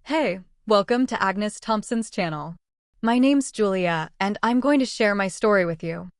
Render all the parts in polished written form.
Hey, welcome to Agnes Thompson's channel. My name's Julia, and I'm going to share my story with you.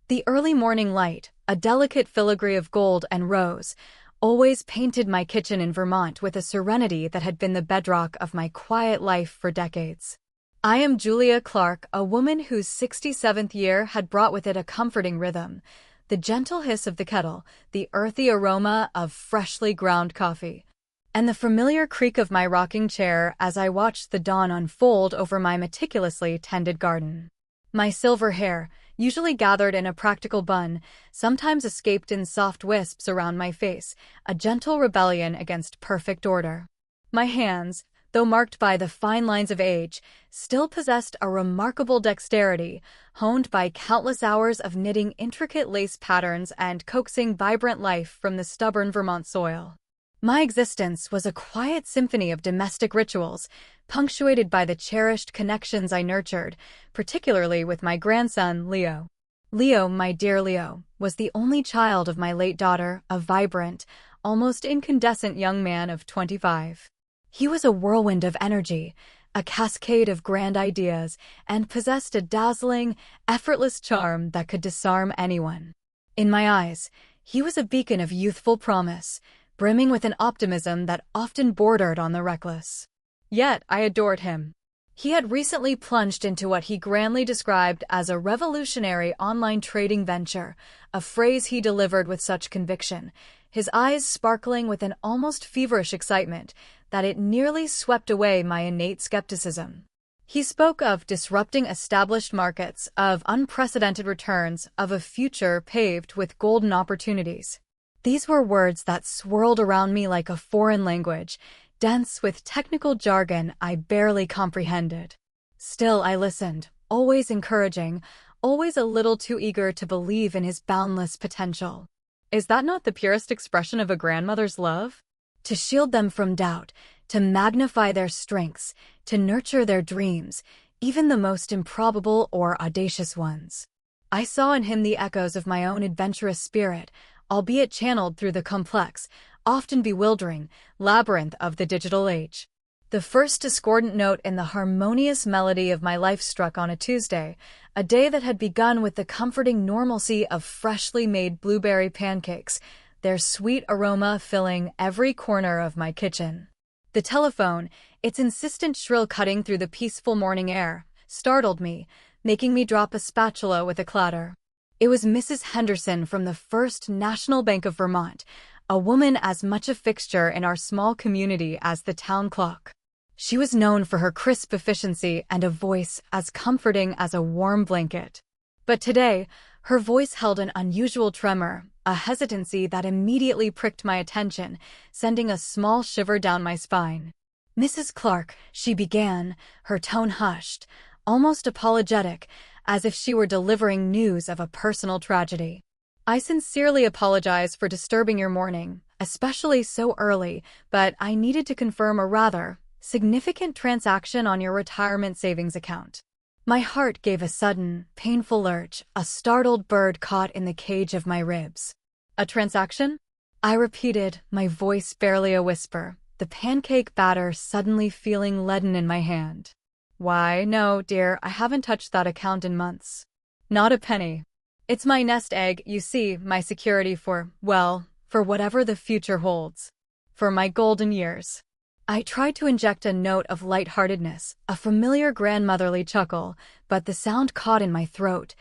The early morning light, a delicate filigree of gold and rose, always painted my kitchen in Vermont with a serenity that had been the bedrock of my quiet life for decades. I am Julia Clark, a woman whose 67th year had brought with it a comforting rhythm, the gentle hiss of the kettle, the earthy aroma of freshly ground coffee, and the familiar creak of my rocking chair as I watched the dawn unfold over my meticulously tended garden. My silver hair, usually gathered in a practical bun, sometimes escaped in soft wisps around my face, a gentle rebellion against perfect order. My hands, though marked by the fine lines of age, still possessed a remarkable dexterity, honed by countless hours of knitting intricate lace patterns and coaxing vibrant life from the stubborn Vermont soil. My existence was a quiet symphony of domestic rituals, punctuated by the cherished connections I nurtured, particularly with my grandson, Leo. Leo, my dear Leo, was the only child of my late daughter, a vibrant, almost incandescent young man of 25. He was a whirlwind of energy, a cascade of grand ideas, and possessed a dazzling, effortless charm that could disarm anyone. In my eyes, he was a beacon of youthful promise, brimming with an optimism that often bordered on the reckless. Yet I adored him. He had recently plunged into what he grandly described as a revolutionary online trading venture, a phrase he delivered with such conviction, his eyes sparkling with an almost feverish excitement, that it nearly swept away my innate skepticism. He spoke of disrupting established markets, of unprecedented returns, of a future paved with golden opportunities. These were words that swirled around me like a foreign language, dense with technical jargon I barely comprehended. Still, I listened, always encouraging, always a little too eager to believe in his boundless potential. Is that not the purest expression of a grandmother's love? To shield them from doubt, to magnify their strengths, to nurture their dreams, even the most improbable or audacious ones. I saw in him the echoes of my own adventurous spirit, albeit channeled through the complex, often bewildering, labyrinth of the digital age. The first discordant note in the harmonious melody of my life struck on a Tuesday, a day that had begun with the comforting normalcy of freshly made blueberry pancakes, their sweet aroma filling every corner of my kitchen. The telephone, its insistent shrill cutting through the peaceful morning air, startled me, making me drop a spatula with a clatter. It was Mrs. Henderson from the First National Bank of Vermont, a woman as much a fixture in our small community as the town clock. She was known for her crisp efficiency and a voice as comforting as a warm blanket. But today, her voice held an unusual tremor, a hesitancy that immediately pricked my attention, sending a small shiver down my spine. "Mrs. Clark," she began, her tone hushed, almost apologetic, as if she were delivering news of a personal tragedy. "I sincerely apologize for disturbing your morning, especially so early, but I needed to confirm a rather significant transaction on your retirement savings account." My heart gave a sudden, painful lurch, a startled bird caught in the cage of my ribs. "A transaction?" I repeated, my voice barely a whisper, the pancake batter suddenly feeling leaden in my hand. "Why, no, dear, I haven't touched that account in months. Not a penny. It's my nest egg, you see, my security for, well, for whatever the future holds. For my golden years." I tried to inject a note of lightheartedness, a familiar grandmotherly chuckle, but the sound caught in my throat,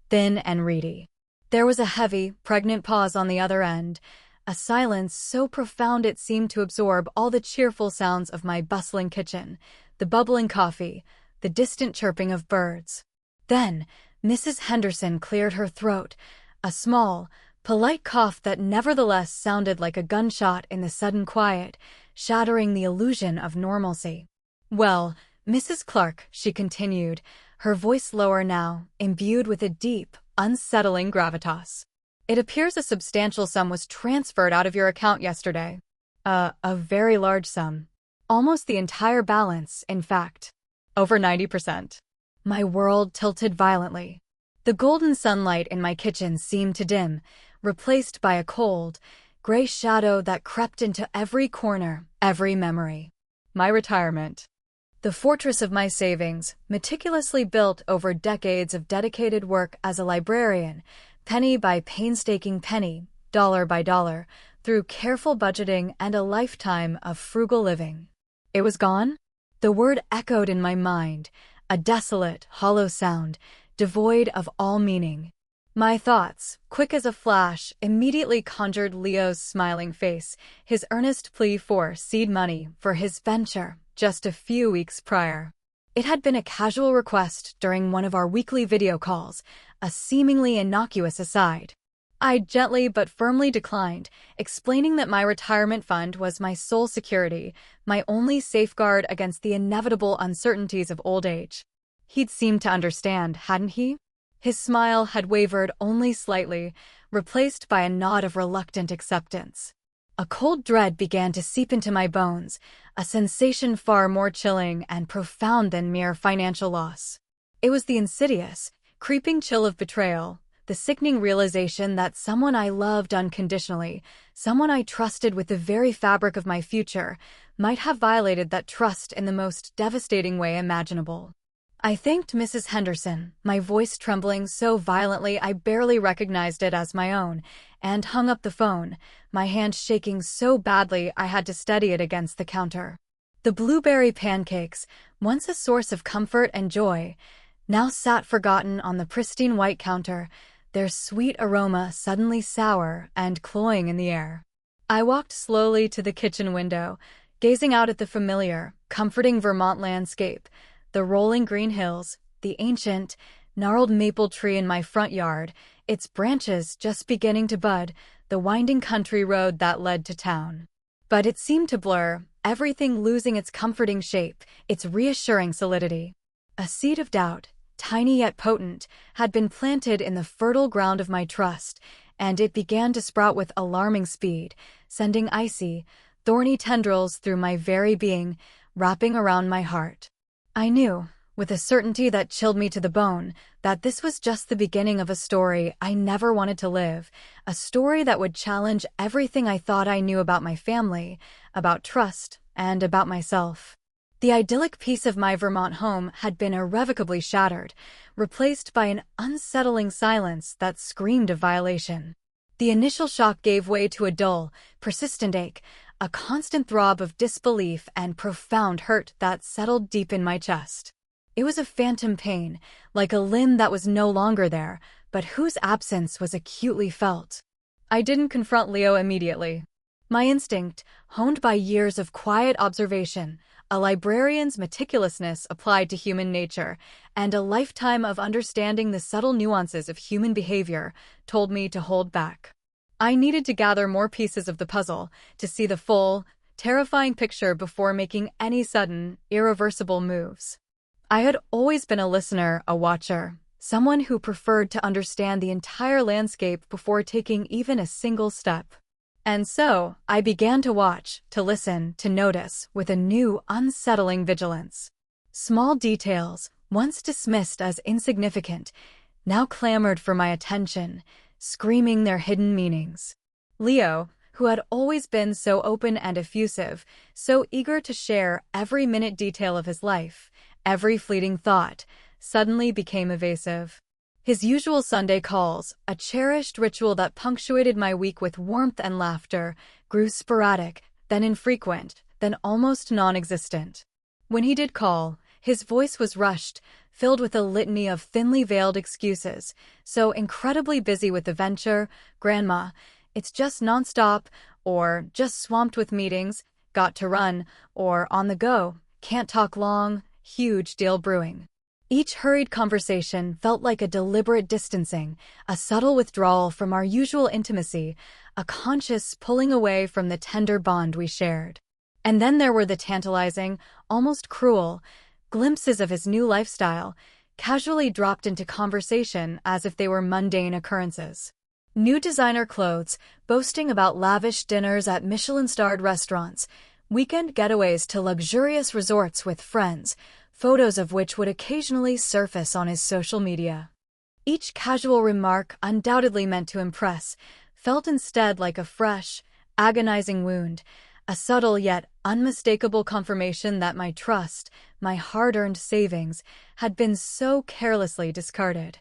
thin and reedy. There was a heavy, pregnant pause on the other end, a silence so profound it seemed to absorb all the cheerful sounds of my bustling kitchen, the bubbling coffee, the distant chirping of birds. Then, Mrs. Henderson cleared her throat, a small, polite cough that nevertheless sounded like a gunshot in the sudden quiet, shattering the illusion of normalcy. "Well, Mrs. Clark," she continued, her voice lower now, imbued with a deep, unsettling gravitas. "It appears a substantial sum was transferred out of your account yesterday. A very large sum. Almost the entire balance, in fact. Over 90%. My world tilted violently. The golden sunlight in my kitchen seemed to dim, replaced by a cold, gray shadow that crept into every corner, every memory. My retirement. The fortress of my savings, meticulously built over decades of dedicated work as a librarian, penny by painstaking penny, dollar by dollar, through careful budgeting and a lifetime of frugal living. It was gone? The word echoed in my mind, a desolate, hollow sound, devoid of all meaning. My thoughts, quick as a flash, immediately conjured Leo's smiling face, his earnest plea for seed money for his venture just a few weeks prior. It had been a casual request during one of our weekly video calls, a seemingly innocuous aside. I gently but firmly declined, explaining that my retirement fund was my sole security, my only safeguard against the inevitable uncertainties of old age. He'd seemed to understand, hadn't he? His smile had wavered only slightly, replaced by a nod of reluctant acceptance. A cold dread began to seep into my bones, a sensation far more chilling and profound than mere financial loss. It was the insidious, creeping chill of betrayal, the sickening realization that someone I loved unconditionally, someone I trusted with the very fabric of my future, might have violated that trust in the most devastating way imaginable. I thanked Mrs. Henderson, my voice trembling so violently I barely recognized it as my own, and hung up the phone, my hand shaking so badly I had to steady it against the counter. The blueberry pancakes, once a source of comfort and joy, now sat forgotten on the pristine white counter, their sweet aroma suddenly sour and cloying in the air. I walked slowly to the kitchen window, gazing out at the familiar, comforting Vermont landscape, the rolling green hills, the ancient, gnarled maple tree in my front yard, its branches just beginning to bud, the winding country road that led to town. But it seemed to blur, everything losing its comforting shape, its reassuring solidity. A seed of doubt, tiny yet potent, had been planted in the fertile ground of my trust, and it began to sprout with alarming speed, sending icy, thorny tendrils through my very being, wrapping around my heart. I knew, with a certainty that chilled me to the bone, that this was just the beginning of a story I never wanted to live, a story that would challenge everything I thought I knew about my family, about trust, and about myself. The idyllic peace of my Vermont home had been irrevocably shattered, replaced by an unsettling silence that screamed of violation. The initial shock gave way to a dull, persistent ache, a constant throb of disbelief and profound hurt that settled deep in my chest. It was a phantom pain, like a limb that was no longer there, but whose absence was acutely felt. I didn't confront Leo immediately. My instinct, honed by years of quiet observation, a librarian's meticulousness applied to human nature, and a lifetime of understanding the subtle nuances of human behavior, told me to hold back. I needed to gather more pieces of the puzzle, to see the full, terrifying picture before making any sudden, irreversible moves. I had always been a listener, a watcher, someone who preferred to understand the entire landscape before taking even a single step. And so, I began to watch, to listen, to notice, with a new, unsettling vigilance. Small details, once dismissed as insignificant, now clamored for my attention, screaming their hidden meanings. Leo, who had always been so open and effusive, so eager to share every minute detail of his life, every fleeting thought, suddenly became evasive. His usual Sunday calls, a cherished ritual that punctuated my week with warmth and laughter, grew sporadic, then infrequent, then almost non-existent. When he did call, his voice was rushed, filled with a litany of thinly veiled excuses, so incredibly busy with the venture, "Grandma, it's just nonstop," or "just swamped with meetings, got to run," or "on the go, can't talk long, huge deal brewing." Each hurried conversation felt like a deliberate distancing, a subtle withdrawal from our usual intimacy, a conscious pulling away from the tender bond we shared. And then there were the tantalizing, almost cruel, glimpses of his new lifestyle, casually dropped into conversation as if they were mundane occurrences. New designer clothes, boasting about lavish dinners at Michelin-starred restaurants, weekend getaways to luxurious resorts with friends, photos of which would occasionally surface on his social media. Each casual remark, undoubtedly meant to impress, felt instead like a fresh, agonizing wound, a subtle yet unmistakable confirmation that my trust, my hard-earned savings, had been so carelessly discarded.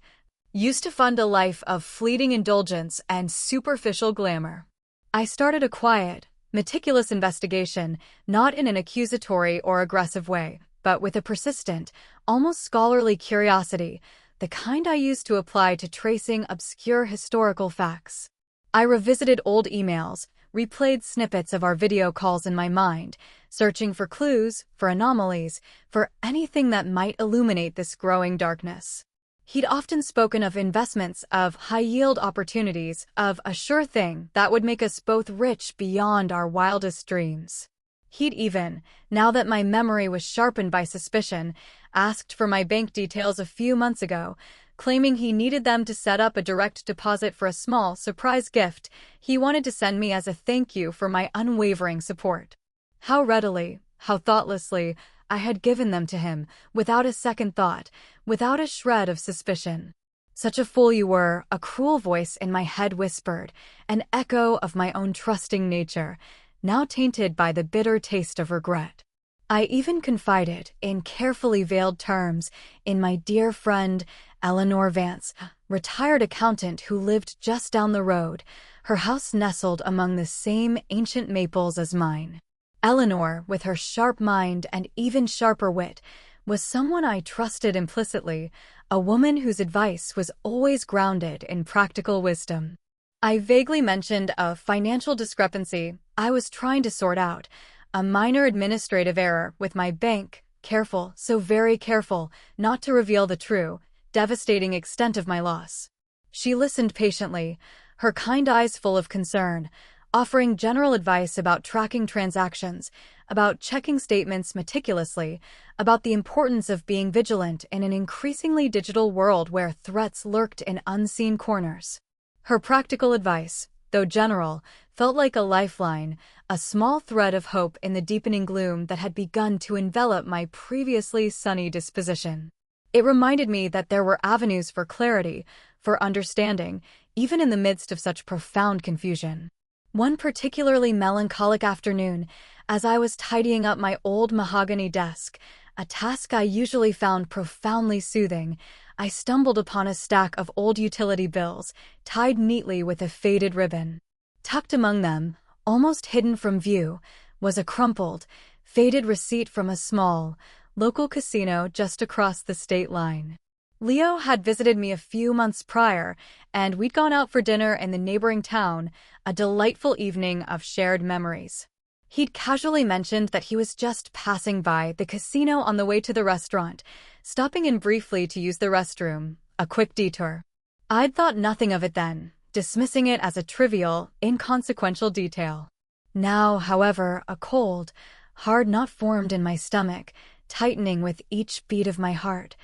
Used to fund a life of fleeting indulgence and superficial glamour. I started a quiet, meticulous investigation, not in an accusatory or aggressive way, but with a persistent, almost scholarly curiosity, the kind I used to apply to tracing obscure historical facts. I revisited old emails, replayed snippets of our video calls in my mind, searching for clues, for anomalies, for anything that might illuminate this growing darkness. He'd often spoken of investments, of high-yield opportunities, of a sure thing that would make us both rich beyond our wildest dreams. He'd even, now that my memory was sharpened by suspicion, asked for my bank details a few months ago, claiming he needed them to set up a direct deposit for a small, surprise gift he wanted to send me as a thank you for my unwavering support. How readily, how thoughtlessly, I had given them to him, without a second thought, without a shred of suspicion. Such a fool you were, a cruel voice in my head whispered, an echo of my own trusting nature, now tainted by the bitter taste of regret. I even confided, in carefully veiled terms, in my dear friend, Eleanor Vance, retired accountant who lived just down the road, her house nestled among the same ancient maples as mine. Eleanor, with her sharp mind and even sharper wit, was someone I trusted implicitly, a woman whose advice was always grounded in practical wisdom. I vaguely mentioned a financial discrepancy I was trying to sort out, a minor administrative error with my bank, careful, so very careful, not to reveal the true, devastating extent of my loss. She listened patiently, her kind eyes full of concern, offering general advice about tracking transactions, about checking statements meticulously, about the importance of being vigilant in an increasingly digital world where threats lurked in unseen corners. Her practical advice, though general, felt like a lifeline, a small thread of hope in the deepening gloom that had begun to envelop my previously sunny disposition. It reminded me that there were avenues for clarity, for understanding, even in the midst of such profound confusion. One particularly melancholic afternoon, as I was tidying up my old mahogany desk, a task I usually found profoundly soothing, I stumbled upon a stack of old utility bills, tied neatly with a faded ribbon. Tucked among them, almost hidden from view, was a crumpled, faded receipt from a small, local casino just across the state line. Leo had visited me a few months prior, and we'd gone out for dinner in the neighboring town, a delightful evening of shared memories. He'd casually mentioned that he was just passing by the casino on the way to the restaurant, stopping in briefly to use the restroom, a quick detour. I'd thought nothing of it then, dismissing it as a trivial, inconsequential detail. Now, however, a cold, hard knot formed in my stomach, tightening with each beat of my heart,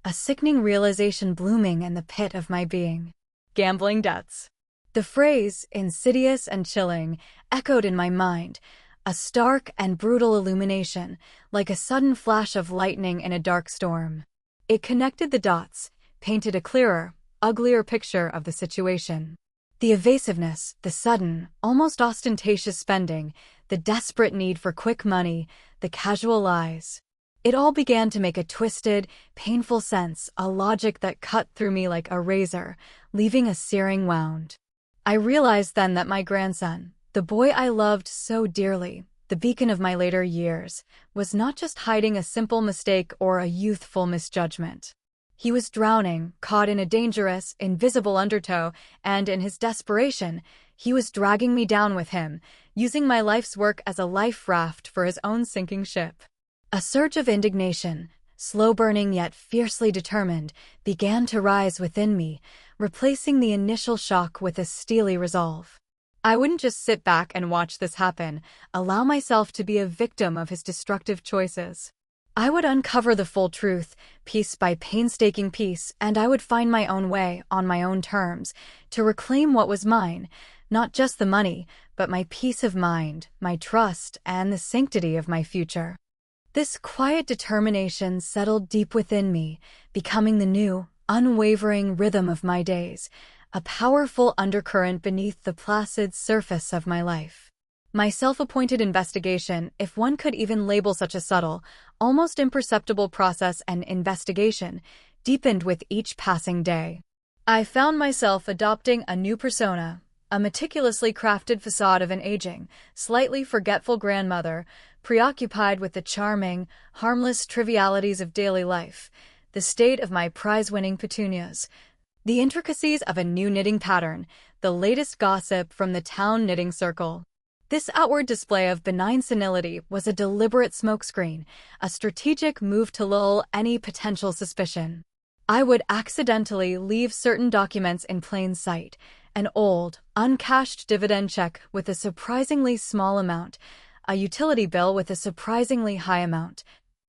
a sickening realization blooming in the pit of my being. Gambling debts. The phrase, insidious and chilling, echoed in my mind, a stark and brutal illumination, like a sudden flash of lightning in a dark storm. It connected the dots, painted a clearer, uglier picture of the situation. The evasiveness, the sudden, almost ostentatious spending, the desperate need for quick money, the casual lies. It all began to make a twisted, painful sense, a logic that cut through me like a razor, leaving a searing wound. I realized then that my grandson, the boy I loved so dearly, the beacon of my later years, was not just hiding a simple mistake or a youthful misjudgment. He was drowning, caught in a dangerous, invisible undertow, and in his desperation, he was dragging me down with him, using my life's work as a life raft for his own sinking ship. A surge of indignation, slow-burning yet fiercely determined, began to rise within me, replacing the initial shock with a steely resolve. I wouldn't just sit back and watch this happen, allow myself to be a victim of his destructive choices. I would uncover the full truth, piece by painstaking piece, and I would find my own way, on my own terms, to reclaim what was mine, not just the money, but my peace of mind, my trust, and the sanctity of my future. This quiet determination settled deep within me, becoming the new, unwavering rhythm of my days, a powerful undercurrent beneath the placid surface of my life. My self-appointed investigation, if one could even label such a subtle, almost imperceptible process an investigation, deepened with each passing day. I found myself adopting a new persona, a meticulously crafted facade of an aging, slightly forgetful grandmother, preoccupied with the charming, harmless trivialities of daily life, the state of my prize-winning petunias, the intricacies of a new knitting pattern, the latest gossip from the town knitting circle. This outward display of benign senility was a deliberate smokescreen, a strategic move to lull any potential suspicion. I would accidentally leave certain documents in plain sight, an old, uncashed dividend check with a surprisingly small amount, a utility bill with a surprisingly high amount,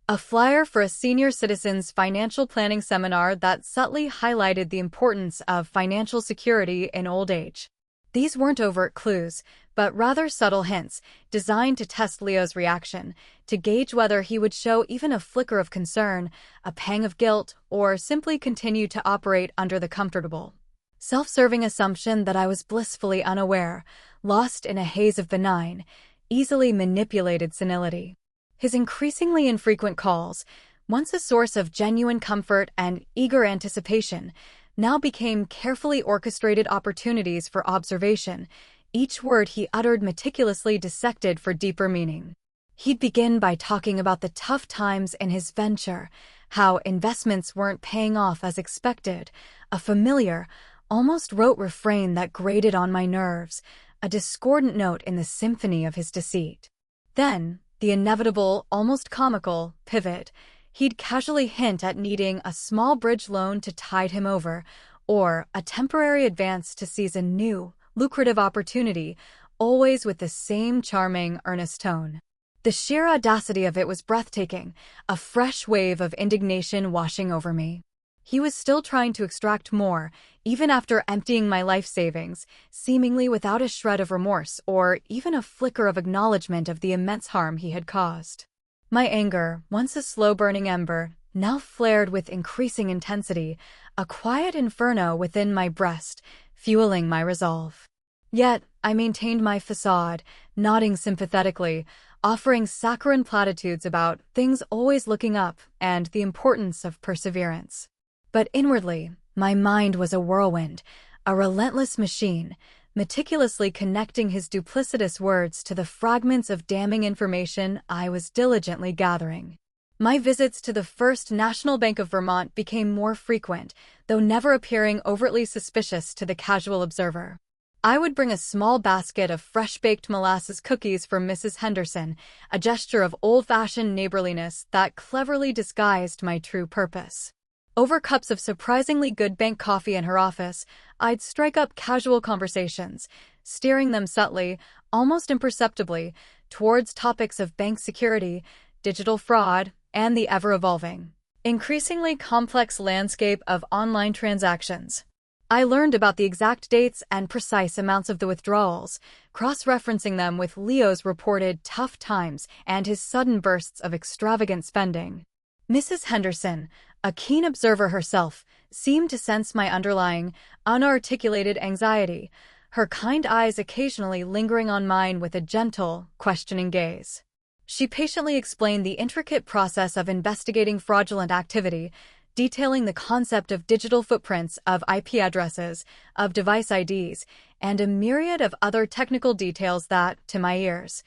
a flyer for a senior citizen's financial planning seminar that subtly highlighted the importance of financial security in old age. These weren't overt clues, but rather subtle hints, designed to test Leo's reaction, to gauge whether he would show even a flicker of concern, a pang of guilt, or simply continue to operate under the comfortable, self-serving assumption that I was blissfully unaware, lost in a haze of benign, easily manipulated senility. His increasingly infrequent calls, once a source of genuine comfort and eager anticipation, now became carefully orchestrated opportunities for observation, each word he uttered meticulously dissected for deeper meaning. He'd begin by talking about the tough times in his venture, how investments weren't paying off as expected, a familiar, almost rote refrain that grated on my nerves, a discordant note in the symphony of his deceit. Then, the inevitable, almost comical, pivot. He'd casually hint at needing a small bridge loan to tide him over, or a temporary advance to seize a new, lucrative opportunity, always with the same charming, earnest tone. The sheer audacity of it was breathtaking, a fresh wave of indignation washing over me. He was still trying to extract more, even after emptying my life savings, seemingly without a shred of remorse or even a flicker of acknowledgement of the immense harm he had caused. My anger, once a slow-burning ember, now flared with increasing intensity, a quiet inferno within my breast, fueling my resolve. Yet, I maintained my facade, nodding sympathetically, offering saccharine platitudes about things always looking up and the importance of perseverance. But inwardly, my mind was a whirlwind, a relentless machine, meticulously connecting his duplicitous words to the fragments of damning information I was diligently gathering. My visits to the First National Bank of Vermont became more frequent, though never appearing overtly suspicious to the casual observer. I would bring a small basket of fresh-baked molasses cookies for Mrs. Henderson, a gesture of old-fashioned neighborliness that cleverly disguised my true purpose. Over cups of surprisingly good bank coffee in her office, I'd strike up casual conversations, steering them subtly, almost imperceptibly, towards topics of bank security, digital fraud, and the ever-evolving, increasingly complex landscape of online transactions. I learned about the exact dates and precise amounts of the withdrawals, cross-referencing them with Leo's reported tough times and his sudden bursts of extravagant spending. Mrs. Henderson, a keen observer herself, seemed to sense my underlying, unarticulated anxiety, her kind eyes occasionally lingering on mine with a gentle, questioning gaze. She patiently explained the intricate process of investigating fraudulent activity, detailing the concept of digital footprints, of IP addresses, of device IDs, and a myriad of other technical details that, to my ears,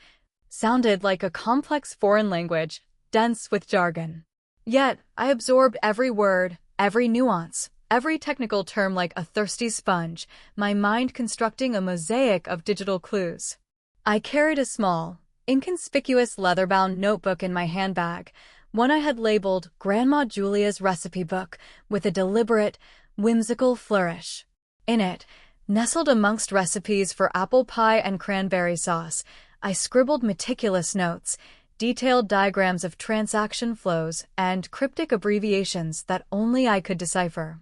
sounded like a complex foreign language, dense with jargon. Yet, I absorbed every word, every nuance, every technical term like a thirsty sponge, my mind constructing a mosaic of digital clues. I carried a small, inconspicuous leather-bound notebook in my handbag, one I had labeled Grandma Julia's Recipe Book, with a deliberate, whimsical flourish. In it, nestled amongst recipes for apple pie and cranberry sauce, I scribbled meticulous notes, detailed diagrams of transaction flows, and cryptic abbreviations that only I could decipher.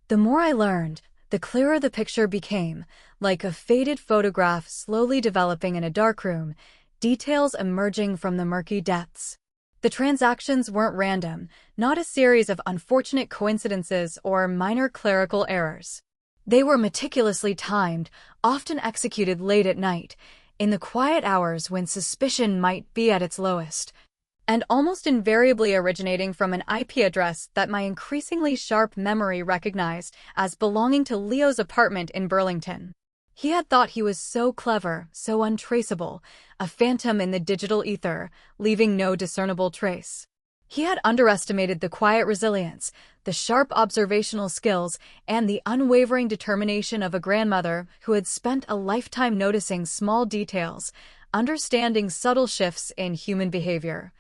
The more I learned, the clearer the picture became, like a faded photograph slowly developing in a darkroom, details emerging from the murky depths. The transactions weren't random, not a series of unfortunate coincidences or minor clerical errors. They were meticulously timed, often executed late at night, in the quiet hours when suspicion might be at its lowest, and almost invariably originating from an IP address that my increasingly sharp memory recognized as belonging to Leo's apartment in Burlington. He had thought he was so clever, so untraceable, a phantom in the digital ether, leaving no discernible trace. He had underestimated the quiet resilience, the sharp observational skills, and the unwavering determination of a grandmother who had spent a lifetime noticing small details, understanding subtle shifts in human behavior,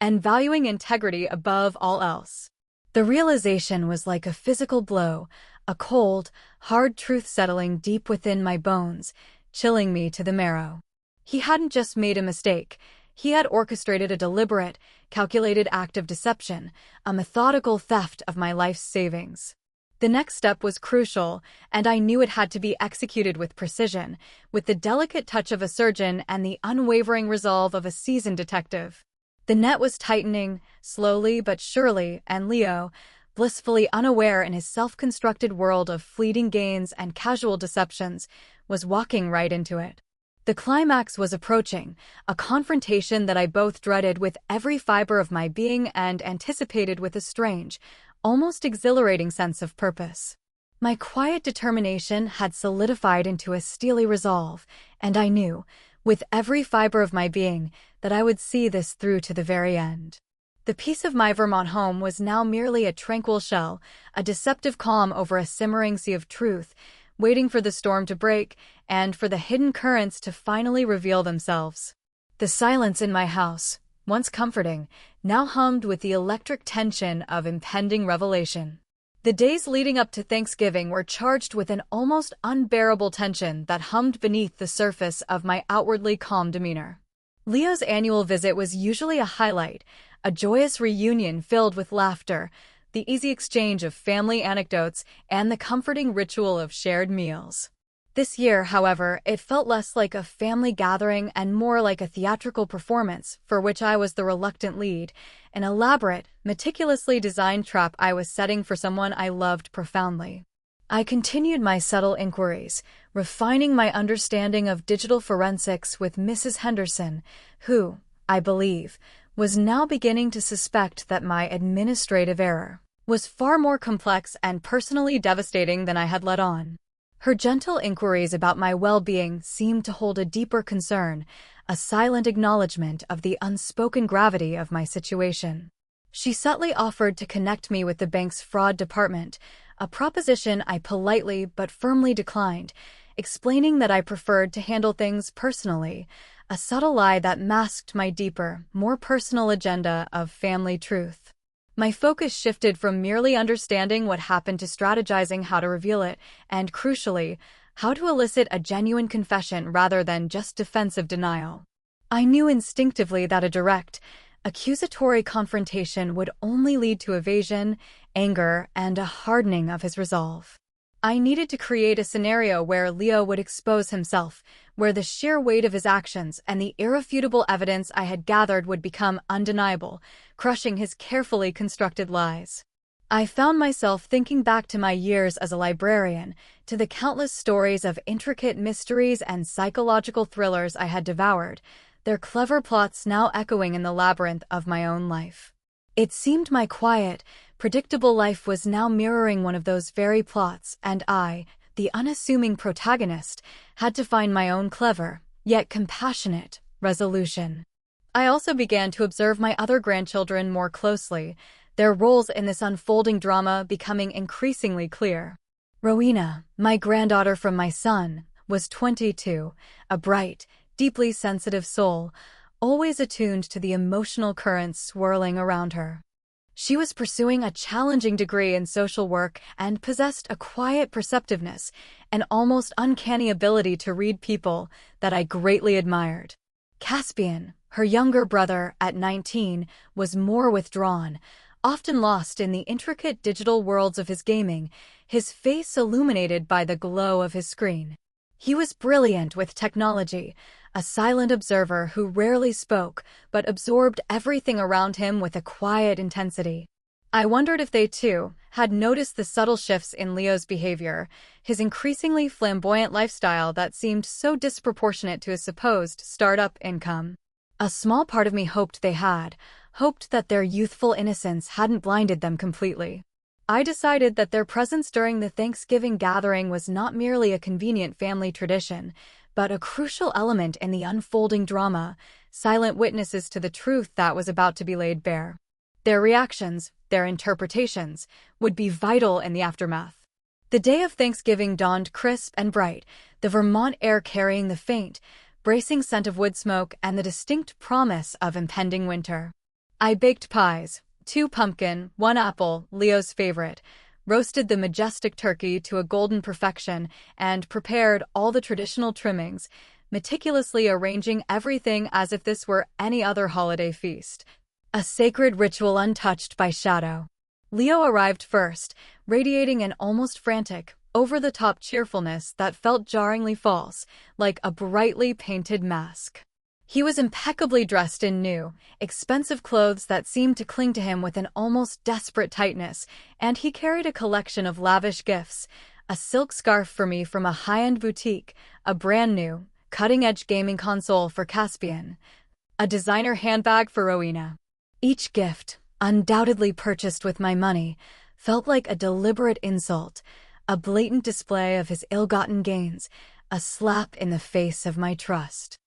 and valuing integrity above all else. The realization was like a physical blow, a cold, hard truth settling deep within my bones, chilling me to the marrow. He hadn't just made a mistake. He had orchestrated a deliberate, calculated act of deception, a methodical theft of my life's savings. The next step was crucial, and I knew it had to be executed with precision, with the delicate touch of a surgeon and the unwavering resolve of a seasoned detective. The net was tightening, slowly but surely, and Leo, blissfully unaware in his self-constructed world of fleeting gains and casual deceptions, was walking right into it. The climax was approaching, a confrontation that I both dreaded with every fiber of my being and anticipated with a strange, almost exhilarating sense of purpose. My quiet determination had solidified into a steely resolve, and I knew, with every fiber of my being, that I would see this through to the very end. The peace of my Vermont home was now merely a tranquil shell, a deceptive calm over a simmering sea of truth, waiting for the storm to break and for the hidden currents to finally reveal themselves. The silence in my house, once comforting, now hummed with the electric tension of impending revelation. The days leading up to Thanksgiving were charged with an almost unbearable tension that hummed beneath the surface of my outwardly calm demeanor. Leo's annual visit was usually a highlight, a joyous reunion filled with laughter, the easy exchange of family anecdotes, and the comforting ritual of shared meals. This year, however, it felt less like a family gathering and more like a theatrical performance for which I was the reluctant lead, an elaborate, meticulously designed trap I was setting for someone I loved profoundly. I continued my subtle inquiries, refining my understanding of digital forensics with Mrs. Henderson, who, I believe, was now beginning to suspect that my administrative error was far more complex and personally devastating than I had let on. Her gentle inquiries about my well-being seemed to hold a deeper concern, a silent acknowledgement of the unspoken gravity of my situation. She subtly offered to connect me with the bank's fraud department, a proposition I politely but firmly declined, explaining that I preferred to handle things personally, a subtle lie that masked my deeper, more personal agenda of family truth. My focus shifted from merely understanding what happened to strategizing how to reveal it, and crucially, how to elicit a genuine confession rather than just defensive denial. I knew instinctively that a direct, accusatory confrontation would only lead to evasion, anger, and a hardening of his resolve. I needed to create a scenario where Leo would expose himself, where the sheer weight of his actions and the irrefutable evidence I had gathered would become undeniable, crushing his carefully constructed lies. I found myself thinking back to my years as a librarian, to the countless stories of intricate mysteries and psychological thrillers I had devoured, their clever plots now echoing in the labyrinth of my own life. It seemed my quiet, predictable life was now mirroring one of those very plots, and I, the unassuming protagonist, had to find my own clever, yet compassionate, resolution. I also began to observe my other grandchildren more closely, their roles in this unfolding drama becoming increasingly clear. Rowena, my granddaughter from my son, was 22, a bright, deeply sensitive soul, always attuned to the emotional currents swirling around her. She was pursuing a challenging degree in social work and possessed a quiet perceptiveness, an almost uncanny ability to read people that I greatly admired. Caspian, her younger brother at 19, was more withdrawn, often lost in the intricate digital worlds of his gaming, his face illuminated by the glow of his screen. He was brilliant with technology, a silent observer who rarely spoke but absorbed everything around him with a quiet intensity. I wondered if they, too, had noticed the subtle shifts in Leo's behavior, his increasingly flamboyant lifestyle that seemed so disproportionate to his supposed startup income. A small part of me hoped they had, hoped that their youthful innocence hadn't blinded them completely. I decided that their presence during the Thanksgiving gathering was not merely a convenient family tradition, but a crucial element in the unfolding drama, silent witnesses to the truth that was about to be laid bare. Their reactions, their interpretations, would be vital in the aftermath. The day of Thanksgiving dawned crisp and bright, the Vermont air carrying the faint, bracing scent of wood smoke and the distinct promise of impending winter. I baked pies, 2 pumpkin, 1 apple, Leo's favorite, roasted the majestic turkey to a golden perfection, and prepared all the traditional trimmings, meticulously arranging everything as if this were any other holiday feast. A sacred ritual untouched by shadow. Leo arrived first, radiating an almost frantic, over-the-top cheerfulness that felt jarringly false, like a brightly painted mask. He was impeccably dressed in new, expensive clothes that seemed to cling to him with an almost desperate tightness, and he carried a collection of lavish gifts, a silk scarf for me from a high-end boutique, a brand-new, cutting-edge gaming console for Caspian, a designer handbag for Rowena. Each gift, undoubtedly purchased with my money, felt like a deliberate insult, a blatant display of his ill-gotten gains, a slap in the face of my trust.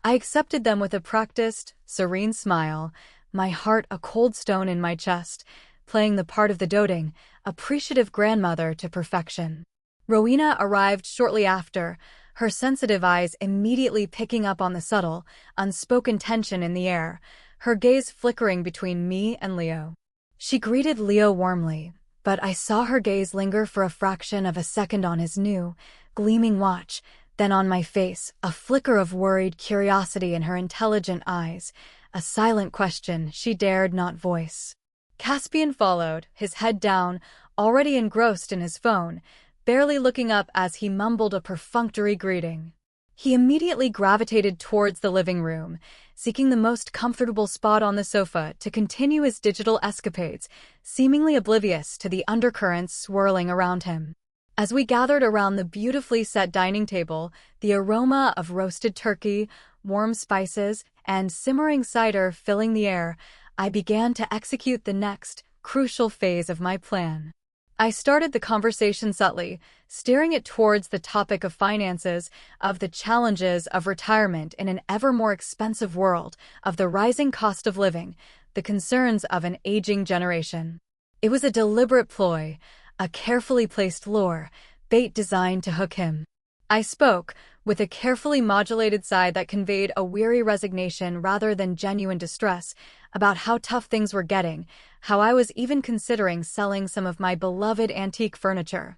I accepted them with a practiced, serene smile, my heart a cold stone in my chest, playing the part of the doting, appreciative grandmother to perfection. Rowena arrived shortly after, her sensitive eyes immediately picking up on the subtle, unspoken tension in the air, her gaze flickering between me and Leo. She greeted Leo warmly, but I saw her gaze linger for a fraction of a second on his new, gleaming watch, then on my face, a flicker of worried curiosity in her intelligent eyes, a silent question she dared not voice. Caspian followed, his head down, already engrossed in his phone, barely looking up as he mumbled a perfunctory greeting. He immediately gravitated towards the living room, seeking the most comfortable spot on the sofa to continue his digital escapades, seemingly oblivious to the undercurrents swirling around him. As we gathered around the beautifully set dining table, the aroma of roasted turkey, warm spices, and simmering cider filling the air, I began to execute the next, crucial phase of my plan. I started the conversation subtly, steering it towards the topic of finances, of the challenges of retirement in an ever more expensive world, of the rising cost of living, the concerns of an aging generation. It was a deliberate ploy, a carefully placed lure, bait designed to hook him. I spoke, with a carefully modulated sigh that conveyed a weary resignation rather than genuine distress, about how tough things were getting, how I was even considering selling some of my beloved antique furniture.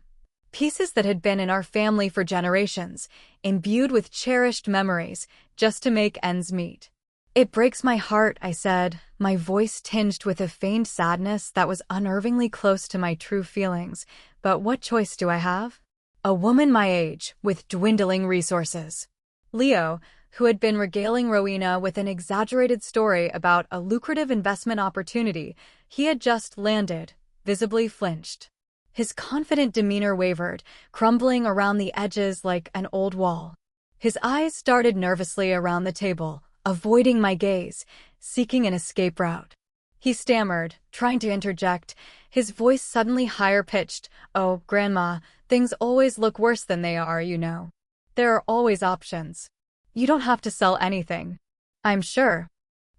Pieces that had been in our family for generations, imbued with cherished memories, just to make ends meet. "It breaks my heart," I said, my voice tinged with a feigned sadness that was unnervingly close to my true feelings. "But what choice do I have? A woman my age, with dwindling resources." Leo, who had been regaling Rowena with an exaggerated story about a lucrative investment opportunity he had just landed, visibly flinched. His confident demeanor wavered, crumbling around the edges like an old wall. His eyes darted nervously around the table, avoiding my gaze, seeking an escape route. He stammered, trying to interject, his voice suddenly higher-pitched. "Oh, Grandma, things always look worse than they are, you know. There are always options. You don't have to sell anything. I'm sure."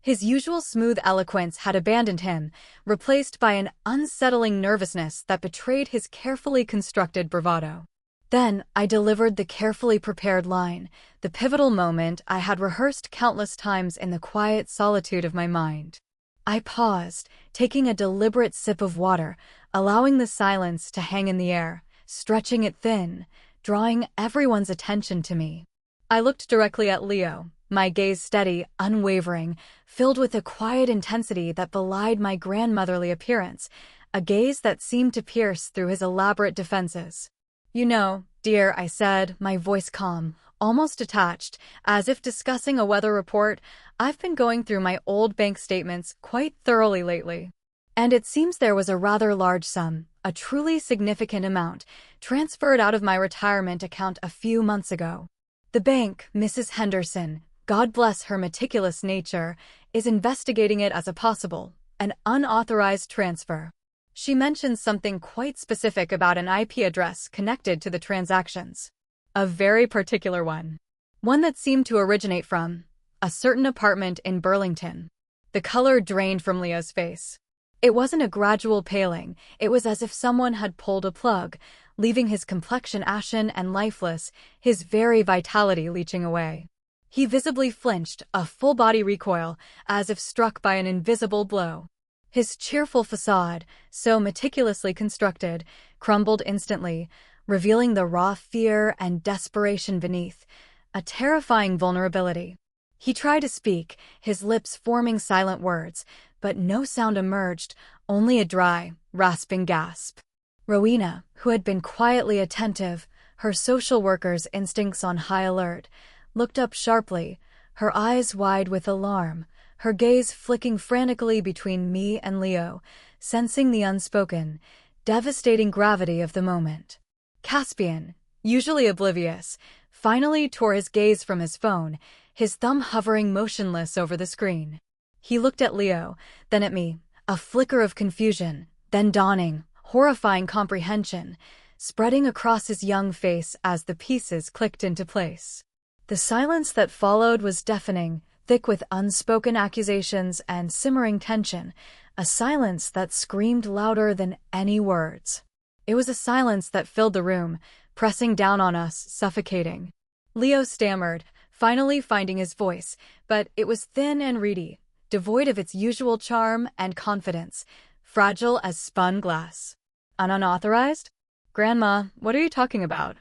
His usual smooth eloquence had abandoned him, replaced by an unsettling nervousness that betrayed his carefully constructed bravado. Then I delivered the carefully prepared line, the pivotal moment I had rehearsed countless times in the quiet solitude of my mind. I paused, taking a deliberate sip of water, allowing the silence to hang in the air, stretching it thin, drawing everyone's attention to me. I looked directly at Leo, my gaze steady, unwavering, filled with a quiet intensity that belied my grandmotherly appearance, a gaze that seemed to pierce through his elaborate defenses. "You know, dear," I said, my voice calm, almost detached, as if discussing a weather report, "I've been going through my old bank statements quite thoroughly lately. And it seems there was a rather large sum, a truly significant amount, transferred out of my retirement account a few months ago. The bank, Mrs. Henderson, God bless her meticulous nature, is investigating it as a possible, an unauthorized transfer. She mentions something quite specific about an IP address connected to the transactions. A very particular one. One that seemed to originate from a certain apartment in Burlington. The color drained from Leo's face. It wasn't a gradual paling, it was as if someone had pulled a plug, leaving his complexion ashen and lifeless, his very vitality leaching away. He visibly flinched, a full-body recoil, as if struck by an invisible blow. His cheerful facade, so meticulously constructed, crumbled instantly, revealing the raw fear and desperation beneath, a terrifying vulnerability. He tried to speak, his lips forming silent words, but no sound emerged, only a dry, rasping gasp. Rowena, who had been quietly attentive, her social worker's instincts on high alert, looked up sharply, her eyes wide with alarm, her gaze flicking frantically between me and Leo, sensing the unspoken, devastating gravity of the moment. Caspian, usually oblivious, finally tore his gaze from his phone, his thumb hovering motionless over the screen. He looked at Leo, then at me, a flicker of confusion, then dawning, horrifying comprehension, spreading across his young face as the pieces clicked into place. The silence that followed was deafening, thick with unspoken accusations and simmering tension, a silence that screamed louder than any words. It was a silence that filled the room, pressing down on us, suffocating. Leo stammered, finally finding his voice, but it was thin and reedy, devoid of its usual charm and confidence, fragile as spun glass. Unauthorized? Grandma, what are you talking about?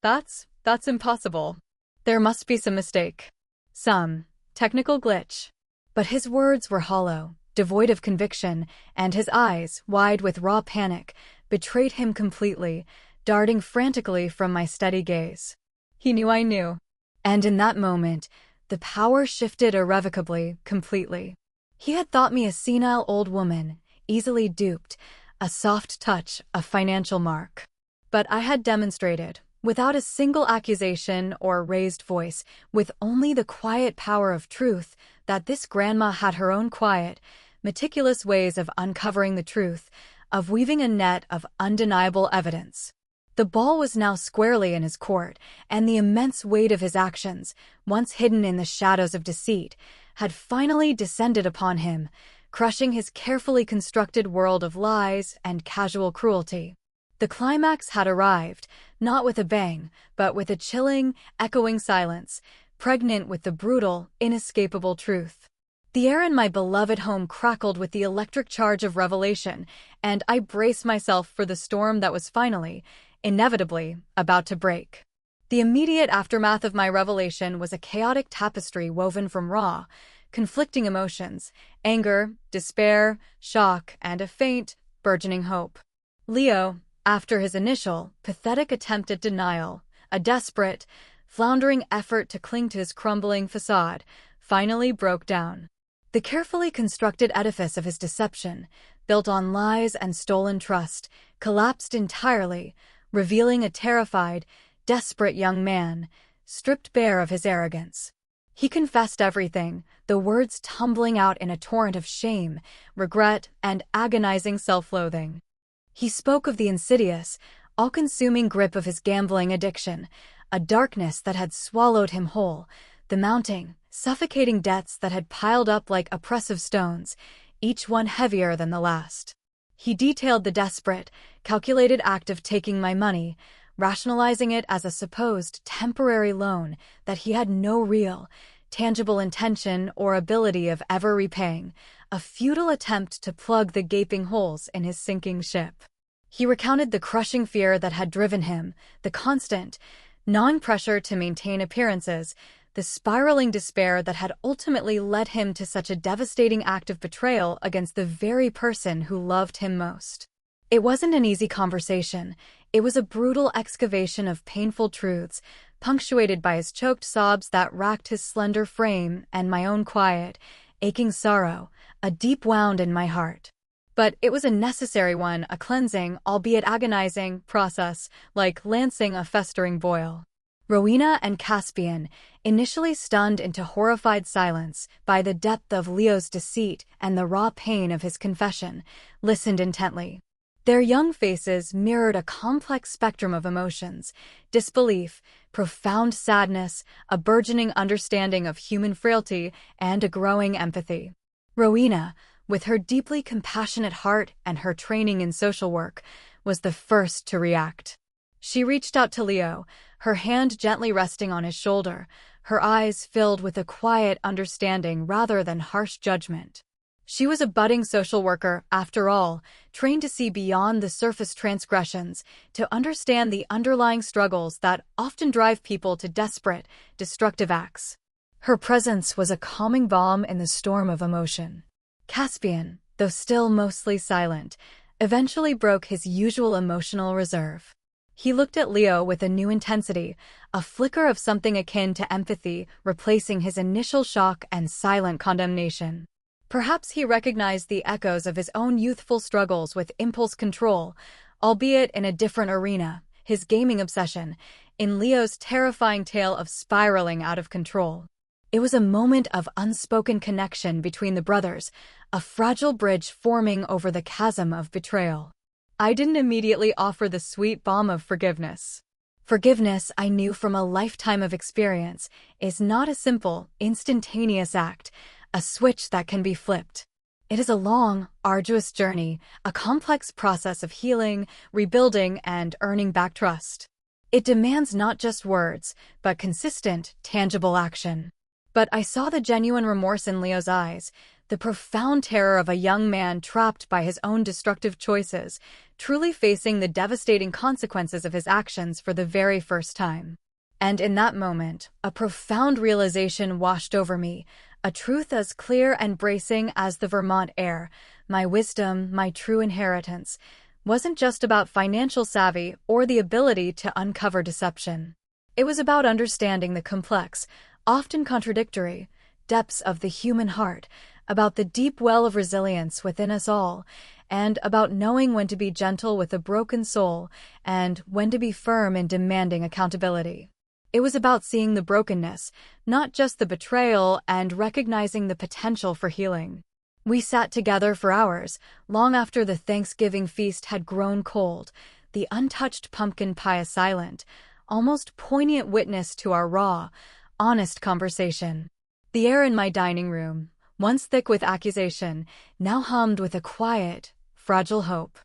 That's impossible. There must be some mistake. Some technical glitch. But his words were hollow, devoid of conviction, and his eyes, wide with raw panic, betrayed him completely, darting frantically from my steady gaze. He knew I knew. And in that moment, the power shifted irrevocably, completely. He had thought me a senile old woman, easily duped, a soft touch, a financial mark. But I had demonstrated, without a single accusation or raised voice, with only the quiet power of truth, that this grandma had her own quiet, meticulous ways of uncovering the truth, of weaving a net of undeniable evidence. The ball was now squarely in his court, and the immense weight of his actions, once hidden in the shadows of deceit, had finally descended upon him, crushing his carefully constructed world of lies and casual cruelty. The climax had arrived, not with a bang, but with a chilling, echoing silence, pregnant with the brutal, inescapable truth. The air in my beloved home crackled with the electric charge of revelation, and I braced myself for the storm that was finally, inevitably, about to break. The immediate aftermath of my revelation was a chaotic tapestry woven from raw, conflicting emotions, anger, despair, shock, and a faint, burgeoning hope. Leo, after his initial, pathetic attempt at denial, a desperate, floundering effort to cling to his crumbling facade, finally broke down. The carefully constructed edifice of his deception, built on lies and stolen trust, collapsed entirely, revealing a terrified, desperate young man, stripped bare of his arrogance. He confessed everything, the words tumbling out in a torrent of shame, regret, and agonizing self-loathing. He spoke of the insidious, all-consuming grip of his gambling addiction, a darkness that had swallowed him whole, the mounting, suffocating debts that had piled up like oppressive stones, each one heavier than the last. He detailed the desperate, calculated act of taking my money, rationalizing it as a supposed temporary loan that he had no real, tangible intention or ability of ever repaying, a futile attempt to plug the gaping holes in his sinking ship. He recounted the crushing fear that had driven him, the constant, gnawing pressure to maintain appearances, the spiraling despair that had ultimately led him to such a devastating act of betrayal against the very person who loved him most. It wasn't an easy conversation. It was a brutal excavation of painful truths, punctuated by his choked sobs that racked his slender frame and my own quiet, aching sorrow, a deep wound in my heart. But it was a necessary one, a cleansing, albeit agonizing, process, like lancing a festering boil. Rowena and Caspian, initially stunned into horrified silence by the depth of Leo's deceit and the raw pain of his confession, listened intently. Their young faces mirrored a complex spectrum of emotions: disbelief, profound sadness, a burgeoning understanding of human frailty, and a growing empathy. Rowena, with her deeply compassionate heart and her training in social work, was the first to react. She reached out to Leo, her hand gently resting on his shoulder, her eyes filled with a quiet understanding rather than harsh judgment. She was a budding social worker, after all, trained to see beyond the surface transgressions, to understand the underlying struggles that often drive people to desperate, destructive acts. Her presence was a calming balm in the storm of emotion. Caspian, though still mostly silent, eventually broke his usual emotional reserve. He looked at Leo with a new intensity, a flicker of something akin to empathy replacing his initial shock and silent condemnation. Perhaps he recognized the echoes of his own youthful struggles with impulse control, albeit in a different arena, his gaming obsession, in Leo's terrifying tale of spiraling out of control. It was a moment of unspoken connection between the brothers, a fragile bridge forming over the chasm of betrayal. I didn't immediately offer the sweet balm of forgiveness. Forgiveness, I knew from a lifetime of experience, is not a simple, instantaneous act, a switch that can be flipped. It is a long, arduous journey, a complex process of healing, rebuilding, and earning back trust. It demands not just words, but consistent, tangible action. But I saw the genuine remorse in Leo's eyes, the profound terror of a young man trapped by his own destructive choices, truly facing the devastating consequences of his actions for the very first time. And in that moment, a profound realization washed over me, a truth as clear and bracing as the Vermont air. My wisdom, my true inheritance, wasn't just about financial savvy or the ability to uncover deception. It was about understanding the complex, often contradictory, depths of the human heart, about the deep well of resilience within us all, and about knowing when to be gentle with a broken soul and when to be firm in demanding accountability. It was about seeing the brokenness, not just the betrayal, and recognizing the potential for healing. We sat together for hours, long after the Thanksgiving feast had grown cold, the untouched pumpkin pie a silent, almost poignant witness to our raw, honest conversation. The air in my dining room, once thick with accusation, now hummed with a quiet, fragile hope.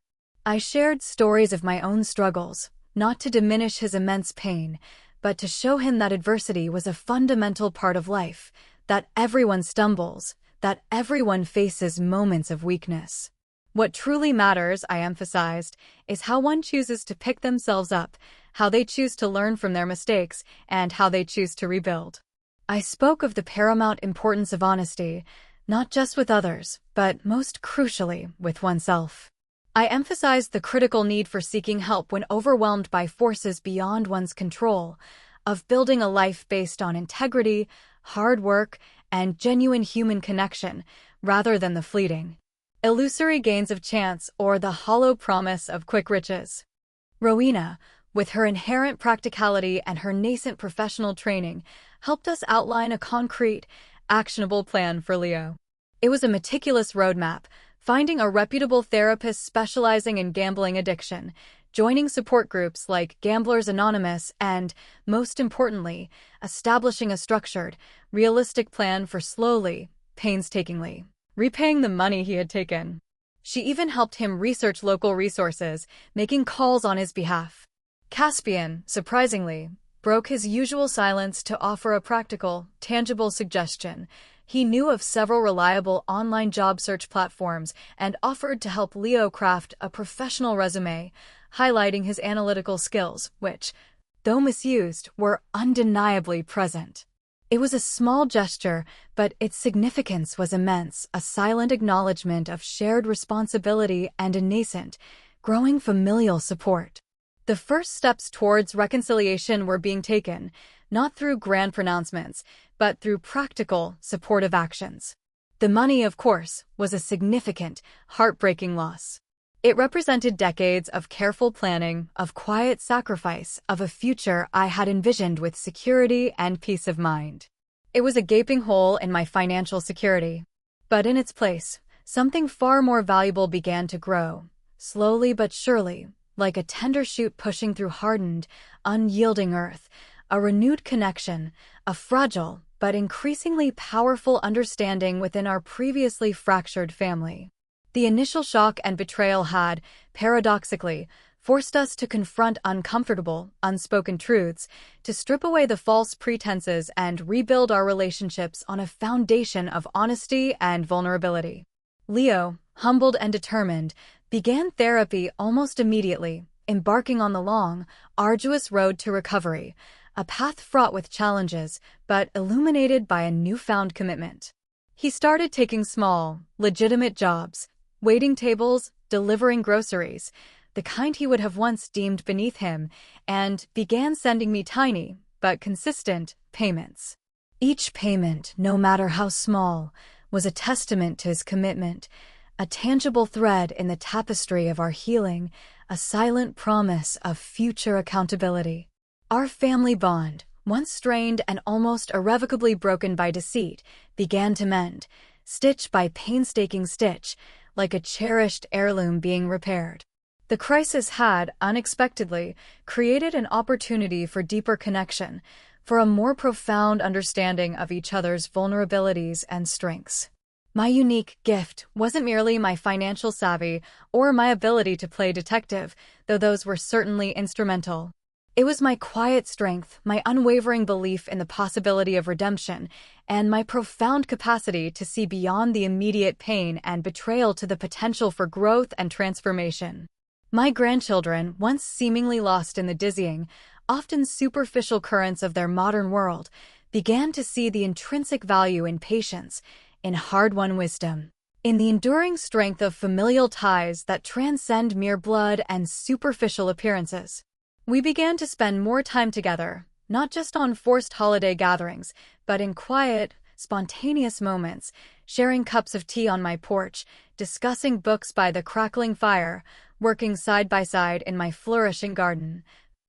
I shared stories of my own struggles, not to diminish his immense pain, but to show him that adversity was a fundamental part of life, that everyone stumbles, that everyone faces moments of weakness. What truly matters, I emphasized, is how one chooses to pick themselves up, how they choose to learn from their mistakes, and how they choose to rebuild. I spoke of the paramount importance of honesty, not just with others, but most crucially, with oneself. I emphasized the critical need for seeking help when overwhelmed by forces beyond one's control, of building a life based on integrity, hard work, and genuine human connection, rather than the fleeting, illusory gains of chance or the hollow promise of quick riches. Rowena, with her inherent practicality and her nascent professional training, helped us outline a concrete, actionable plan for Leo. It was a meticulous roadmap, finding a reputable therapist specializing in gambling addiction, joining support groups like Gamblers Anonymous, and, most importantly, establishing a structured, realistic plan for slowly, painstakingly, repaying the money he had taken. She even helped him research local resources, making calls on his behalf. Caspian, surprisingly, broke his usual silence to offer a practical, tangible suggestion. He knew of several reliable online job search platforms and offered to help Leo craft a professional resume, highlighting his analytical skills, which, though misused, were undeniably present. It was a small gesture, but its significance was immense, a silent acknowledgement of shared responsibility and a nascent, growing familial support. The first steps towards reconciliation were being taken, not through grand pronouncements, but through practical, supportive actions. The money, of course, was a significant, heartbreaking loss. It represented decades of careful planning, of quiet sacrifice, of a future I had envisioned with security and peace of mind. It was a gaping hole in my financial security. But in its place, something far more valuable began to grow, slowly but surely, like a tender shoot pushing through hardened, unyielding earth, a renewed connection, a fragile but increasingly powerful understanding within our previously fractured family. The initial shock and betrayal had, paradoxically, forced us to confront uncomfortable, unspoken truths, to strip away the false pretenses and rebuild our relationships on a foundation of honesty and vulnerability. Leo, humbled and determined, began therapy almost immediately, embarking on the long, arduous road to recovery, a path fraught with challenges, but illuminated by a newfound commitment. He started taking small, legitimate jobs, waiting tables, delivering groceries, the kind he would have once deemed beneath him, and began sending me tiny, but consistent, payments. Each payment, no matter how small, was a testament to his commitment, a tangible thread in the tapestry of our healing, a silent promise of future accountability. Our family bond, once strained and almost irrevocably broken by deceit, began to mend, stitch by painstaking stitch, like a cherished heirloom being repaired. The crisis had, unexpectedly, created an opportunity for deeper connection, for a more profound understanding of each other's vulnerabilities and strengths. My unique gift wasn't merely my financial savvy or my ability to play detective, though those were certainly instrumental. It was my quiet strength, my unwavering belief in the possibility of redemption, and my profound capacity to see beyond the immediate pain and betrayal to the potential for growth and transformation. My grandchildren, once seemingly lost in the dizzying, often superficial currents of their modern world, began to see the intrinsic value in patience, in hard-won wisdom, in the enduring strength of familial ties that transcend mere blood and superficial appearances. We began to spend more time together, not just on forced holiday gatherings, but in quiet, spontaneous moments, sharing cups of tea on my porch, discussing books by the crackling fire, working side by side in my flourishing garden,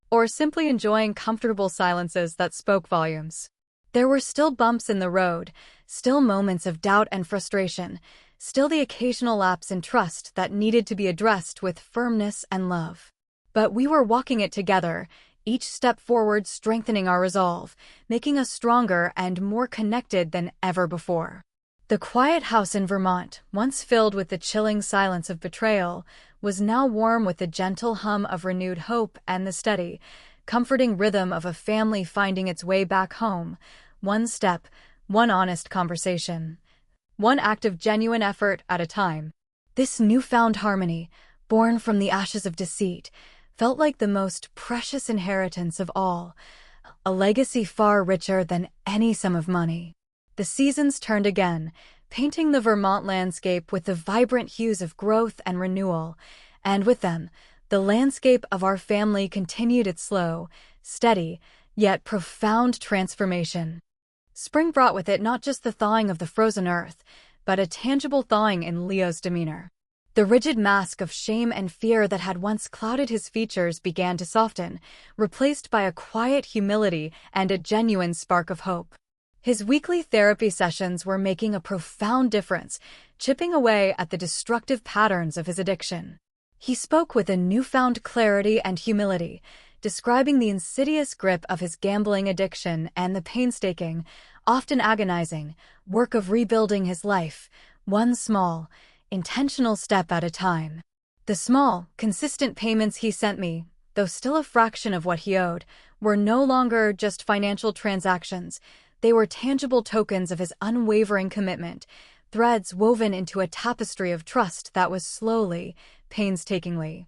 or simply enjoying comfortable silences that spoke volumes. There were still bumps in the road, still moments of doubt and frustration, still the occasional lapse in trust that needed to be addressed with firmness and love. But we were walking it together, each step forward strengthening our resolve, making us stronger and more connected than ever before. The quiet house in Vermont, once filled with the chilling silence of betrayal, was now warm with the gentle hum of renewed hope and the steady, comforting rhythm of a family finding its way back home, one step, one honest conversation, one act of genuine effort at a time. This newfound harmony, born from the ashes of deceit, felt like the most precious inheritance of all, a legacy far richer than any sum of money. The seasons turned again, painting the Vermont landscape with the vibrant hues of growth and renewal, and with them, the landscape of our family continued its slow, steady, yet profound transformation. Spring brought with it not just the thawing of the frozen earth, but a tangible thawing in Leo's demeanor. The rigid mask of shame and fear that had once clouded his features began to soften, replaced by a quiet humility and a genuine spark of hope. His weekly therapy sessions were making a profound difference, chipping away at the destructive patterns of his addiction. He spoke with a newfound clarity and humility, describing the insidious grip of his gambling addiction and the painstaking, often agonizing, work of rebuilding his life, one small, intentional step at a time. The small, consistent payments he sent me, though still a fraction of what he owed, were no longer just financial transactions. They were tangible tokens of his unwavering commitment, threads woven into a tapestry of trust that was slowly, painstakingly,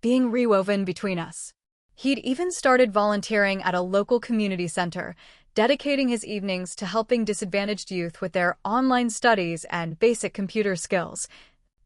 being rewoven between us. He'd even started volunteering at a local community center, dedicating his evenings to helping disadvantaged youth with their online studies and basic computer skills,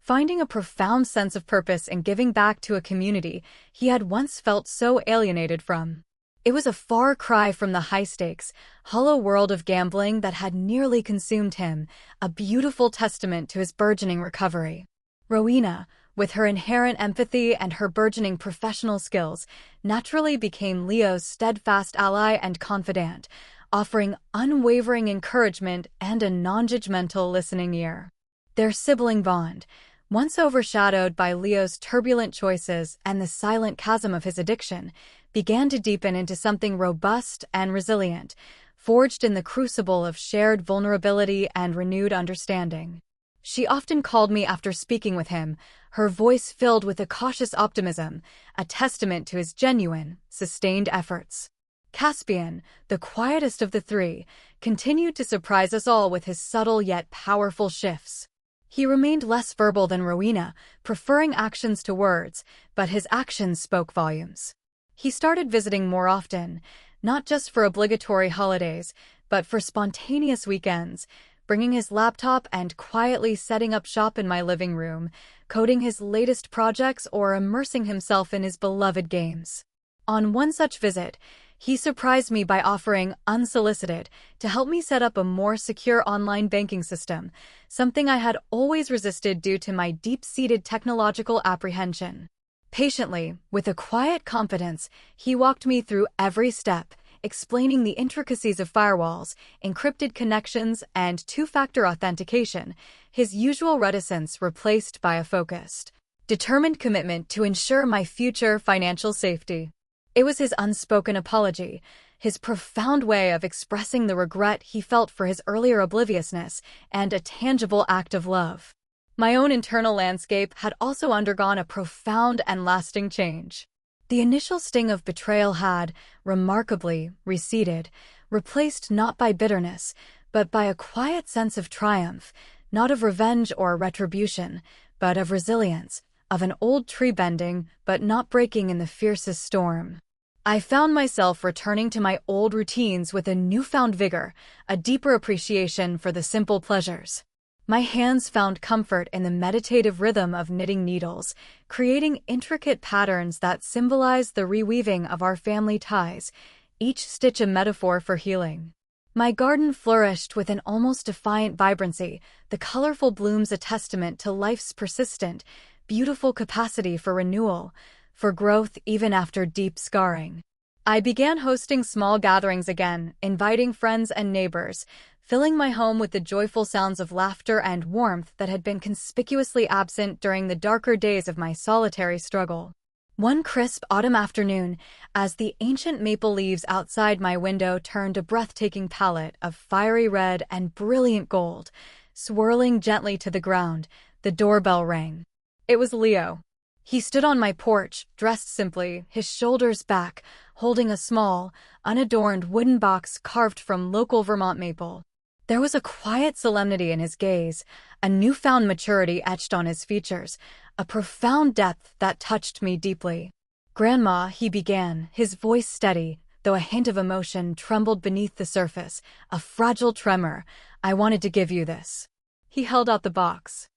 finding a profound sense of purpose in giving back to a community he had once felt so alienated from. It was a far cry from the high-stakes, hollow world of gambling that had nearly consumed him, a beautiful testament to his burgeoning recovery. Rowena, with her inherent empathy and her burgeoning professional skills, naturally became Leo's steadfast ally and confidant, offering unwavering encouragement and a non-judgmental listening ear. Their sibling bond, once overshadowed by Leo's turbulent choices and the silent chasm of his addiction, began to deepen into something robust and resilient, forged in the crucible of shared vulnerability and renewed understanding. She often called me after speaking with him, her voice filled with a cautious optimism, a testament to his genuine, sustained efforts. Caspian, the quietest of the three, continued to surprise us all with his subtle yet powerful shifts. He remained less verbal than Rowena, preferring actions to words, but his actions spoke volumes. He started visiting more often, not just for obligatory holidays, but for spontaneous weekends, bringing his laptop and quietly setting up shop in my living room, coding his latest projects or immersing himself in his beloved games. On one such visit, he surprised me by offering, unsolicited, to help me set up a more secure online banking system, something I had always resisted due to my deep-seated technological apprehension. Patiently, with a quiet confidence, he walked me through every step, explaining the intricacies of firewalls, encrypted connections, and two-factor authentication, his usual reticence replaced by a focused, determined commitment to ensure my future financial safety. It was his unspoken apology, his profound way of expressing the regret he felt for his earlier obliviousness, and a tangible act of love. My own internal landscape had also undergone a profound and lasting change. The initial sting of betrayal had, remarkably, receded, replaced not by bitterness, but by a quiet sense of triumph, not of revenge or retribution, but of resilience, of an old tree bending but not breaking in the fiercest storm. I found myself returning to my old routines with a newfound vigor, a deeper appreciation for the simple pleasures. My hands found comfort in the meditative rhythm of knitting needles, creating intricate patterns that symbolized the reweaving of our family ties, each stitch a metaphor for healing. My garden flourished with an almost defiant vibrancy, the colorful blooms a testament to life's persistent, beautiful capacity for renewal, for growth even after deep scarring. I began hosting small gatherings again, inviting friends and neighbors, filling my home with the joyful sounds of laughter and warmth that had been conspicuously absent during the darker days of my solitary struggle. One crisp autumn afternoon, as the ancient maple leaves outside my window turned a breathtaking palette of fiery red and brilliant gold, swirling gently to the ground, the doorbell rang. It was Leo. He stood on my porch, dressed simply, his shoulders back, holding a small, unadorned wooden box carved from local Vermont maple. There was a quiet solemnity in his gaze, a newfound maturity etched on his features, a profound depth that touched me deeply. "Grandma," he began, his voice steady, though a hint of emotion trembled beneath the surface, a fragile tremor. "I wanted to give you this." He held out the box.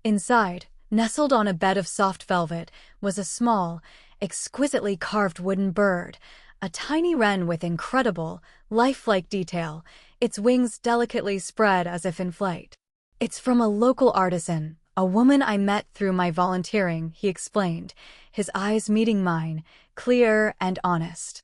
Inside, nestled on a bed of soft velvet, was a small, exquisitely carved wooden bird, a tiny wren with incredible, lifelike detail, its wings delicately spread as if in flight. "It's from a local artisan, a woman I met through my volunteering," he explained, his eyes meeting mine, clear and honest.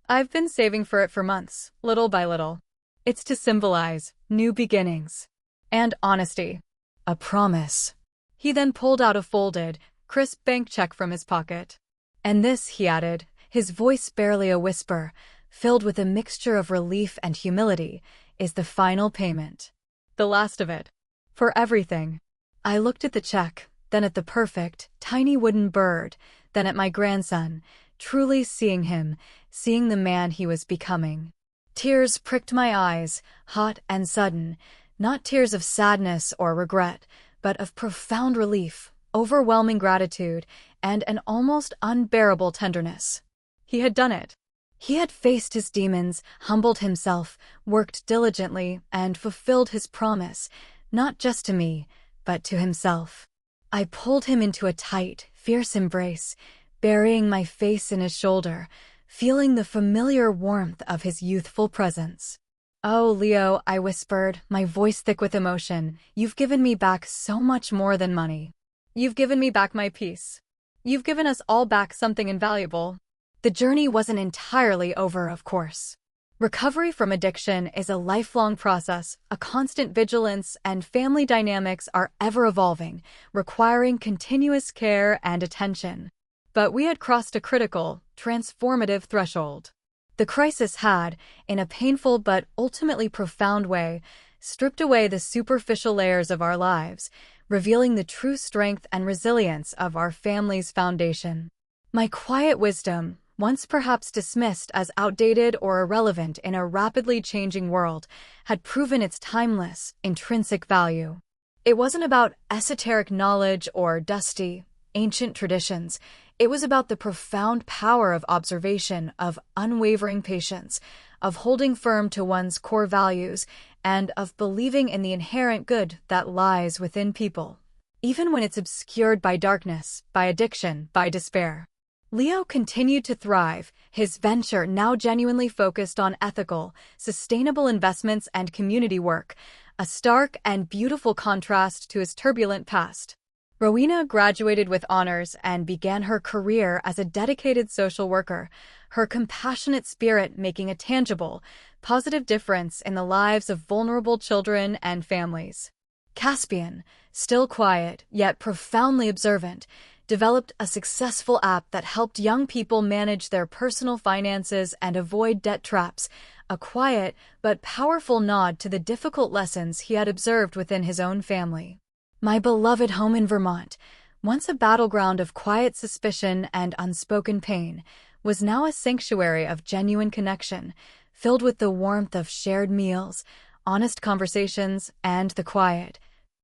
"I've been saving for it for months, little by little. It's to symbolize new beginnings and honesty. A promise." He then pulled out a folded, crisp bank check from his pocket. "And this," he added, his voice barely a whisper, filled with a mixture of relief and humility, "is the final payment. The last of it. For everything." I looked at the check, then at the perfect, tiny wooden bird, then at my grandson, truly seeing him, seeing the man he was becoming. Tears pricked my eyes, hot and sudden, not tears of sadness or regret, but of profound relief, overwhelming gratitude, and an almost unbearable tenderness. He had done it. He had faced his demons, humbled himself, worked diligently, and fulfilled his promise, not just to me, but to himself. I pulled him into a tight, fierce embrace, burying my face in his shoulder, feeling the familiar warmth of his youthful presence. "Oh, Leo," I whispered, my voice thick with emotion, "you've given me back so much more than money. You've given me back my peace. You've given us all back something invaluable." The journey wasn't entirely over, of course. Recovery from addiction is a lifelong process, a constant vigilance, and family dynamics are ever-evolving, requiring continuous care and attention. But we had crossed a critical, transformative threshold. The crisis had, in a painful but ultimately profound way, stripped away the superficial layers of our lives, revealing the true strength and resilience of our family's foundation. My quiet wisdom, once perhaps dismissed as outdated or irrelevant in a rapidly changing world, had proven its timeless, intrinsic value. It wasn't about esoteric knowledge or dusty, ancient traditions. It was about the profound power of observation, of unwavering patience, of holding firm to one's core values, and of believing in the inherent good that lies within people, even when it's obscured by darkness, by addiction, by despair. Leo continued to thrive, his venture now genuinely focused on ethical, sustainable investments and community work, a stark and beautiful contrast to his turbulent past. Rowena graduated with honors and began her career as a dedicated social worker, her compassionate spirit making a tangible, positive difference in the lives of vulnerable children and families. Caspian, still quiet yet profoundly observant, developed a successful app that helped young people manage their personal finances and avoid debt traps, a quiet but powerful nod to the difficult lessons he had observed within his own family. My beloved home in Vermont, once a battleground of quiet suspicion and unspoken pain, was now a sanctuary of genuine connection, filled with the warmth of shared meals, honest conversations, and the quiet,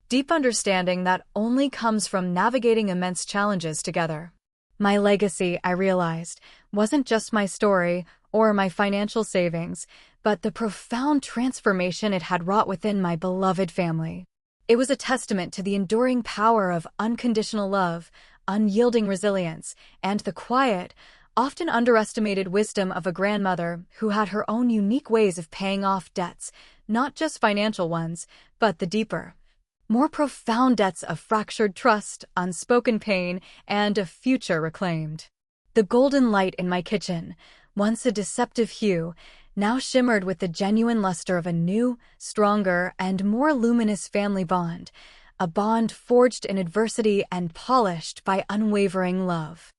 deep understanding that only comes from navigating immense challenges together. My legacy, I realized, wasn't just my story or my financial savings, but the profound transformation it had wrought within my beloved family. It was a testament to the enduring power of unconditional love, unyielding resilience, and the quiet, often underestimated wisdom of a grandmother who had her own unique ways of paying off debts, not just financial ones, but the deeper, more profound debts of fractured trust, unspoken pain, and a future reclaimed. The golden light in my kitchen, once a deceptive hue, now shimmered with the genuine luster of a new, stronger, and more luminous family bond, a bond forged in adversity and polished by unwavering love.